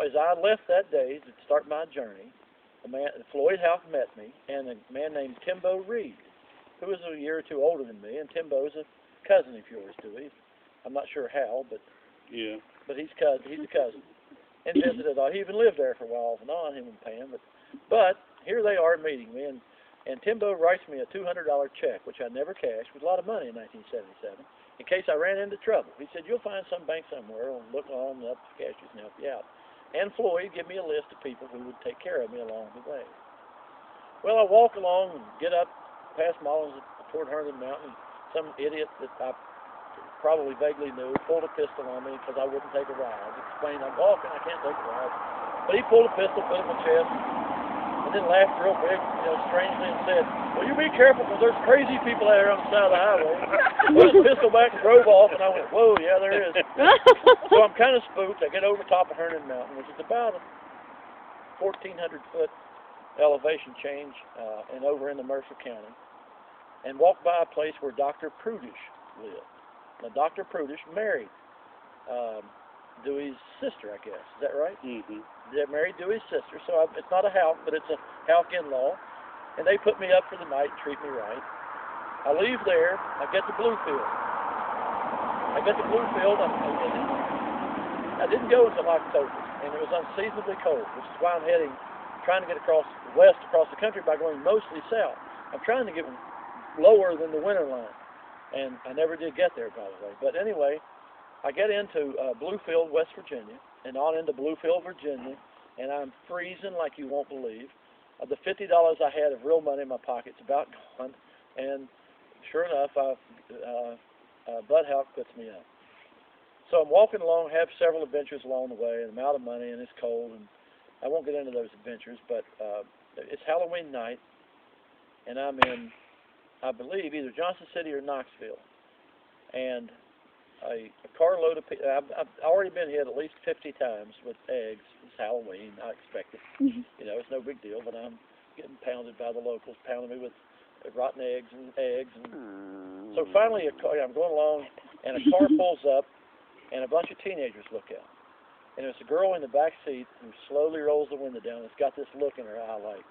as I left that day to start my journey, Floyd Houck met me, and a man named Timbo Reed, who was a year or two older than me, and Timbo's a cousin of yours, too. I'm not sure how, but yeah, but he's a cousin, and visited. He even lived there for a while off and on, him and Pam. But here they are meeting me, and Timbo writes me a $200 check, which I never cashed. It was a lot of money in 1977, in case I ran into trouble. He said, "You'll find some bank somewhere. I'll look on up the cashiers and help you out." And Floyd gave me a list of people who would take care of me along the way. Well, I walk along and get up past Mullins toward Herndon Mountain. Some idiot that I probably vaguely knew pulled a pistol on me because I wouldn't take a ride. I explained, "I'm walking, I can't take a ride." But he pulled a pistol, put it in my chest, and then laughed real big, strangely, and said, "Well, you be careful because there's crazy people out here on the side of the highway." Put his pistol back and drove off, and I went, "Whoa, yeah, there is." So I'm kind of spooked. I get over top of Herndon Mountain, which is about a 1,400-foot elevation change, and over into Mercer County, and walk by a place where Dr. Prudish lived. Now, Dr. Prudish married Dewey's sister, I guess. Is that right? Mm-hmm. They married Dewey's sister, so it's not a Houck, but it's a Houck in-law. And they put me up for the night, treat me right. I leave there. I get to Bluefield. I didn't go until October, and it was unseasonably cold, which is why I'm trying to get across the country by going mostly south. I'm trying to get lower than the winter line, and I never did get there, by the way. But anyway, I get into Bluefield, West Virginia, and on into Bluefield, Virginia, and I'm freezing like you won't believe. The $50 I had of real money in my pocket's about gone, and sure enough, Bud Houck puts me up. So I'm walking along, have several adventures along the way, and I'm out of money, and it's cold, and I won't get into those adventures, but it's Halloween night, and I'm in, I believe, either Johnson City or Knoxville, and a carload of people. I've already been hit at least 50 times with eggs. It's Halloween. I expect it. It's no big deal, but I'm getting pounded by the locals, pounding me with rotten eggs. And so finally, I'm going along, and a car pulls up, and a bunch of teenagers look out. And there's a girl in the back seat who slowly rolls the window down. It's got this look in her eye like,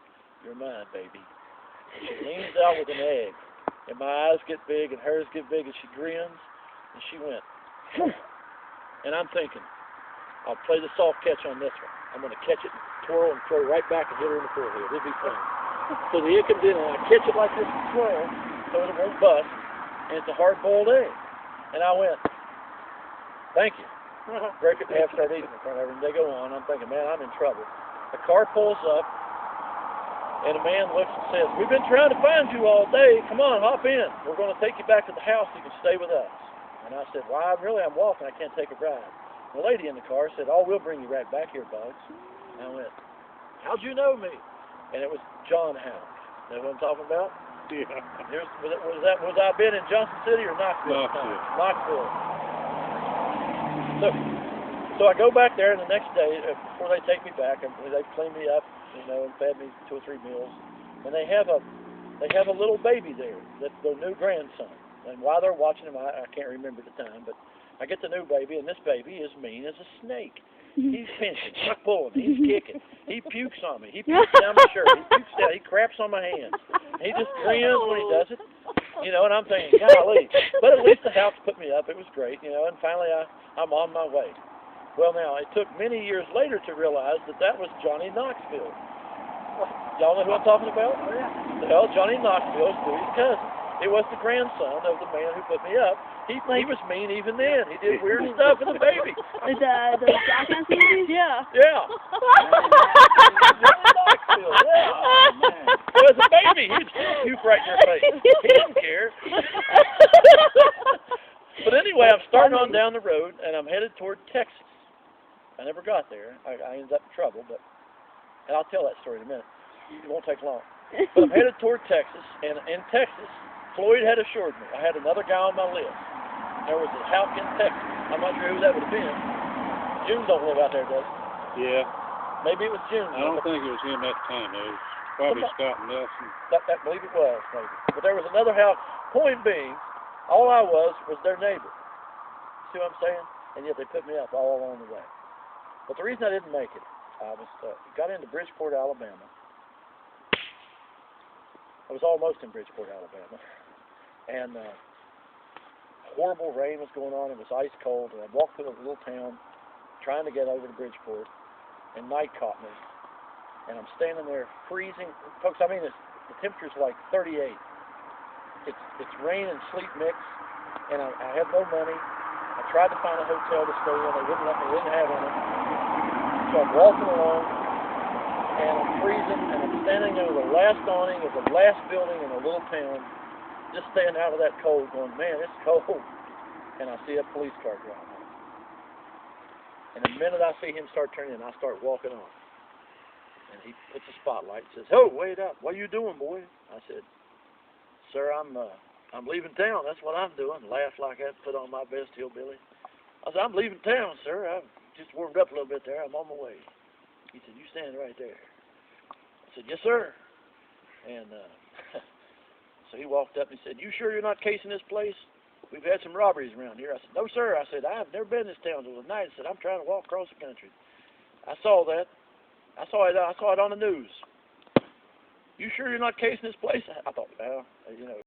"You're mine, baby." And she leans out with an egg, and my eyes get big, and hers get big, and she grins. And she went, and I'm thinking, I'll play the soft catch on this one. I'm going to catch it, twirl, and throw it right back and hit her in the forehead. It'll be fun. So the egg comes in, and I catch it like this and twirl so it won't bust, and it's a hard-boiled egg. And I went, "Thank you." Break it in half, start eating in front of her, and they go on. I'm thinking, man, I'm in trouble. The car pulls up, and a man looks and says, "We've been trying to find you all day. Come on, hop in. We're going to take you back to the house. You can stay with us." And I said, "Well, I'm walking. I can't take a ride." The lady in the car said, "Oh, we'll bring you right back here, Bugs." And I went, "How'd you know me?" And it was John Houck. You know what I'm talking about? Yeah. Was I been in Johnson City or Knoxville? Knoxville. So I go back there, and the next day, before they take me back, they clean me up, and fed me 2 or 3 meals. And they have a little baby there. That's their new grandson. And while they're watching him, I can't remember the time, but I get the new baby, and this baby is mean as a snake. He's pinching, he's pulling, he's kicking. He pukes on me. He pukes down my shirt. He pukes down. He craps on my hands. He just grins when he does it. And I'm thinking, golly. But at least the house put me up. It was great, and finally I'm on my way. Well, now, it took many years later to realize that was Johnny Knoxville. Y'all know who I'm talking about? Well, Johnny Knoxville is Dewey's cousin. It was the grandson of the man who put me up. He was mean even then. He did weird stuff with the baby. The jackass movies? Yeah. Knoxville, yeah. It was a baby. He would puke right in your face. He didn't care. But anyway, I'm starting on down the road, and I'm headed toward Texas. I never got there. I ended up in trouble, and I'll tell that story in a minute. It won't take long. But I'm headed toward Texas, and in Texas, Floyd had assured me I had another guy on my list. There was a Houck in Texas. I'm not sure who that would have been. June don't live out there, does he? Yeah. Maybe it was June. I don't think it was him at the time. It was probably Scott Nelson. I believe it was, maybe. But there was another Houck. Point being, all I was their neighbor. See what I'm saying? And yet they put me up all along the way. But the reason I didn't make it, I was got into Bridgeport, Alabama. I was almost in Bridgeport, Alabama, and horrible rain was going on. It was ice cold, and I walked through a little town trying to get over to Bridgeport, and night caught me, and I'm standing there freezing. Folks, I mean, the temperature's like 38. It's rain and sleet mix, and I had no money. I tried to find a hotel to stay in. They wouldn't let me. They didn't have any. So I'm walking along, and I'm freezing, and I'm standing under the last awning of the last building in a little town, just staying out of that cold, going, man, it's cold. And I see a police car drive on. And the minute I see him start turning, I start walking on. And he puts a spotlight and says, "Oh, wait up. What are you doing, boy?" I said, "Sir, I'm leaving town. That's what I'm doing." Laughed like that, put on my best hillbilly. I said, "I'm leaving town, sir. I've just warmed up a little bit there. I'm on my way." He said, "You stand right there." I said, "Yes, sir." And so he walked up and he said, "You sure you're not casing this place? We've had some robberies around here." I said, "No, sir." I said, "I've never been in this town till tonight." I said, "I'm trying to walk across the country." I saw that. I saw it on the news. "You sure you're not casing this place?" I thought, well, you know.